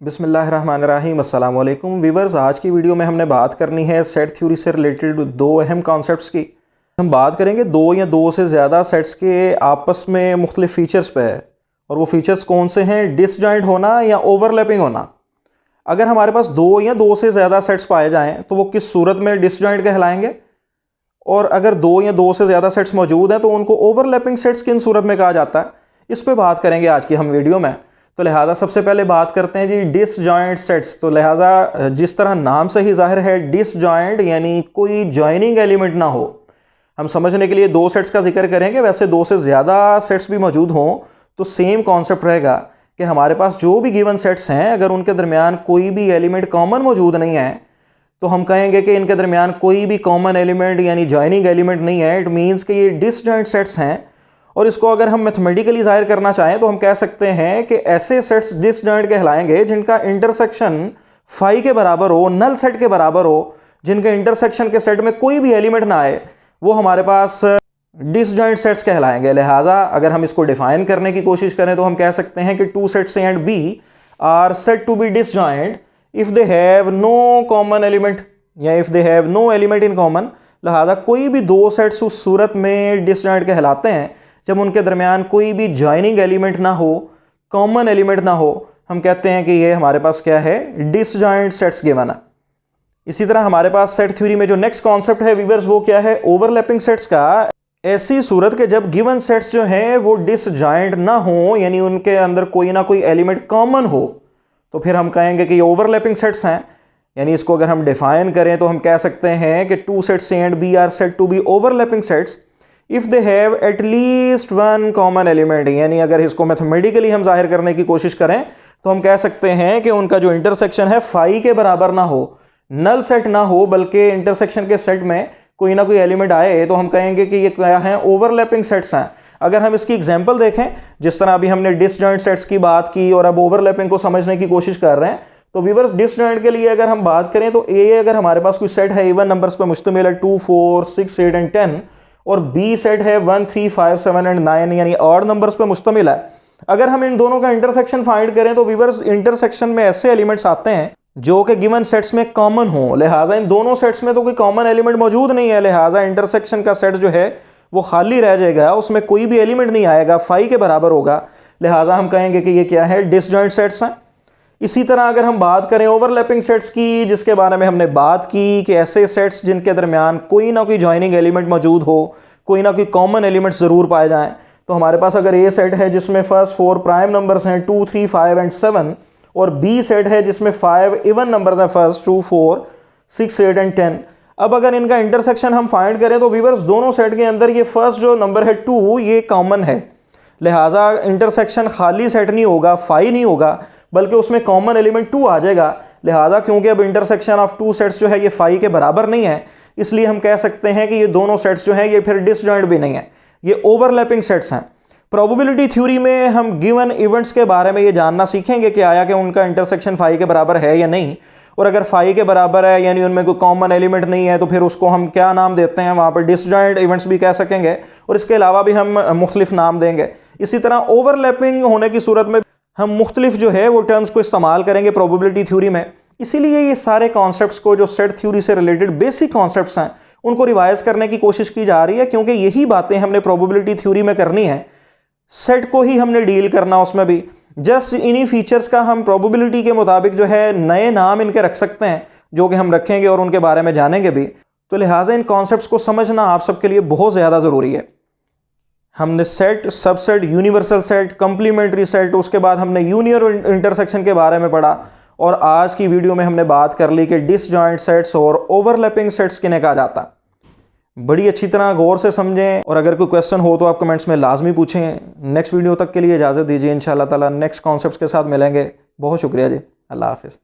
बिस्मिल्लाहिर्रहमानिर्रहीम अस्सलाम वालेकुम वीवर्स। आज की वीडियो में हमने बात करनी है सेट थ्योरी से रिलेटेड दो अहम कॉन्सेप्ट्स की। हम बात करेंगे दो या दो से ज़्यादा सेट्स के आपस में मुख्तलिफ फ़ीचर्स पे है, और वो फ़ीचर्स कौन से हैं, डिसजॉइंट होना या ओवरलैपिंग होना। अगर हमारे पास दो या दो से ज़्यादा सेट्स पाए जाएँ तो वो किस सूरत में डिसजॉइंट कहलाएंगे, और अगर दो या दो से ज़्यादा सेट्स मौजूद हैं तो उनको ओवरलैपिंग सेट्स किन सूरत में कहा जाता है। इस पे बात करेंगे आज की हम वीडियो में। तो लिहाजा सबसे पहले बात करते हैं जी डिसजॉइंट सेट्स। तो लिहाजा जिस तरह नाम से ही जाहिर है, डिसजॉइंट यानी कोई जॉइनिंग एलिमेंट ना हो। हम समझने के लिए दो सेट्स का जिक्र करेंगे, वैसे दो से ज़्यादा सेट्स भी मौजूद हों तो सेम कॉन्सेप्ट रहेगा कि हमारे पास जो भी गिवन सेट्स हैं अगर उनके दरमियान कोई भी एलिमेंट कॉमन मौजूद नहीं है तो हम कहेंगे कि इनके दरमियान कोई भी कॉमन एलिमेंट यानी जॉइनिंग एलिमेंट नहीं है। इट मीन्स कि ये डिसजॉइंट सेट्स हैं। और इसको अगर हम मैथमेटिकली जाहिर करना चाहें तो हम कह सकते हैं कि ऐसे सेट्स डिसजॉइंट कहलाएंगे जिनका इंटरसेक्शन फाई के बराबर हो, नल सेट के बराबर हो, जिनके इंटरसेक्शन के सेट में कोई भी एलिमेंट ना आए, वो हमारे पास डिसजॉइंट सेट्स कहलाएंगे। लिहाजा अगर हम इसको डिफाइन करने की कोशिश करें तो हम कह सकते हैं कि two sets A and B are said to be disjoint if they have no common element या if they have no element in common. लिहाजा कोई भी दो सेट्स उस सूरत में डिसजॉइंट कहलाते हैं जब उनके दरमियान कोई भी जॉइनिंग एलिमेंट ना हो, कॉमन एलिमेंट ना हो। हम कहते हैं कि ये हमारे पास क्या है, डिसजॉइंट सेट्स गिवन है। इसी तरह हमारे पास सेट थ्योरी में जो नेक्स्ट कॉन्सेप्ट है वीवर्स, वो क्या है, ओवरलैपिंग सेट्स का। ऐसी सूरत के जब गिवन सेट्स जो हैं वो डिसजॉइंट ना हो यानी उनके अंदर कोई ना कोई एलिमेंट कॉमन हो तो फिर हम कहेंगे कि ये ओवरलैपिंग सेट्स हैं। यानी इसको अगर हम डिफाइन करें तो हम कह सकते हैं कि two sets A and B are said to be overlapping sets if they have at least one common element. यानी अगर इसको मैथमेटिकली हम जाहिर करने की कोशिश करें तो हम कह सकते हैं कि उनका जो इंटरसेक्शन है फाई के बराबर ना हो, नल सेट ना हो, बल्कि इंटरसेक्शन के सेट में कोई ना कोई एलिमेंट आए तो हम कहेंगे कि ये क्या है, ओवरलैपिंग सेट्स हैं। अगर हम इसकी एग्जांपल देखें, जिस तरह अभी हमने डिसजॉइंट सेट्स की बात की और अब ओवरलैपिंग को समझने की कोशिश कर रहे हैं, तो व्यूअर्स डिसजॉइंट के लिए अगर हम बात करें तो ए अगर हमारे पास कोई सेट है इवन नंबर्स पर मुश्तमिल है 2, 4, 6, 8 एंड 10, और बी सेट है 1, 3, 5, 7 एंड 9 यानी ऑड नंबर्स पे मुश्तमिल है। अगर हम इन दोनों का इंटरसेक्शन फाइंड करें तो व्यूअर्स इंटरसेक्शन में ऐसे एलिमेंट्स आते हैं जो कि गिवन सेट्स में कॉमन हो। लिहाजा इन दोनों सेट्स में तो कोई कॉमन एलिमेंट मौजूद नहीं है, लिहाजा इंटरसेक्शन का सेट जो है वो खाली रह जाएगा, उसमें कोई भी एलिमेंट नहीं आएगा, फाई के बराबर होगा। लिहाजा हम कहेंगे कि ये क्या है, डिसजॉइंट सेट्स हैं। इसी तरह अगर हम बात करें ओवरलैपिंग सेट्स की, जिसके बारे में हमने बात की कि ऐसे सेट्स जिनके दरमियान कोई ना कोई जॉइनिंग एलिमेंट मौजूद हो, कोई ना कोई कॉमन एलिमेंट ज़रूर पाए जाएं। तो हमारे पास अगर ए सेट है जिसमें फर्स्ट 4 प्राइम नंबर्स हैं 2, 3, 5 एंड 7, और बी सेट है जिसमें 5 इवन नंबर्स हैं फर्स्ट 2, 4, 6, 8 एंड 10। अब अगर इनका इंटरसेक्शन हम फाइंड करें तो व्यूअर्स दोनों सेट के अंदर ये फर्स्ट जो नंबर है 2 ये कॉमन है। लिहाजा इंटरसेक्शन खाली सेट नहीं होगा, फाई नहीं होगा, बल्कि उसमें कॉमन एलिमेंट 2 आ जाएगा। लिहाजा क्योंकि अब इंटरसेक्शन ऑफ टू सेट्स जो है ये फाई के बराबर नहीं है, इसलिए हम कह सकते हैं कि ये दोनों सेट्स जो हैं ये फिर डिसजॉइंट भी नहीं है, ये ओवरलैपिंग सेट्स हैं। प्रोबेबिलिटी थ्योरी में हम गिवन इवेंट्स के बारे में ये जानना सीखेंगे कि आया कि उनका इंटरसेक्शन फाई के बराबर है या नहीं, और अगर फाई के बराबर है यानी उनमें कोई कॉमन एलिमेंट नहीं है तो फिर उसको हम क्या नाम देते हैं, वहाँ पर डिसजॉइंट इवेंट्स भी कह सकेंगे, और इसके अलावा भी हम मुख्तलिफ नाम देंगे। इसी तरह ओवरलैपिंग होने की सूरत में हम मुख्तलिफ जो है वो टर्म्स को इस्तेमाल करेंगे प्रोबेबिलिटी थ्योरी में। इसीलिए ये सारे कॉन्सेप्ट्स को जो सेट थ्योरी से रिलेटेड बेसिक कॉन्सेप्ट्स हैं उनको रिवाइज करने की कोशिश की जा रही है, क्योंकि यही बातें हमने प्रोबेबिलिटी थ्योरी में करनी है। सेट को ही हमने डील करना, उसमें भी जस्ट इन्हीं फीचर्स का हम प्रोबेबिलिटी के मुताबिक जो है नए नाम इनके रख सकते हैं, जो कि हम रखेंगे और उनके बारे में जानेंगे भी। तो लिहाजा इन कॉन्सेप्ट्स को समझना आप सबके लिए बहुत ज़्यादा ज़रूरी है। हमने set, subset, universal set, complementary set, उसके बाद हमने यूनियन और इंटरसेक्शन के बारे में पढ़ा, और आज की वीडियो में हमने बात कर ली कि डिसजॉइंट सेट्स और ओवरलैपिंग सेट्स किन्हें कहा जाता। बड़ी अच्छी तरह गौर से समझें, और अगर कोई क्वेश्चन हो तो आप कमेंट्स में लाजमी पूछें। नेक्स्ट वीडियो तक के लिए इजाज़त दीजिए, इंशाल्लाह ताला नेक्स्ट कॉन्सेप्ट्स के साथ मिलेंगे। बहुत शुक्रिया जी, अल्लाह हाफिज़।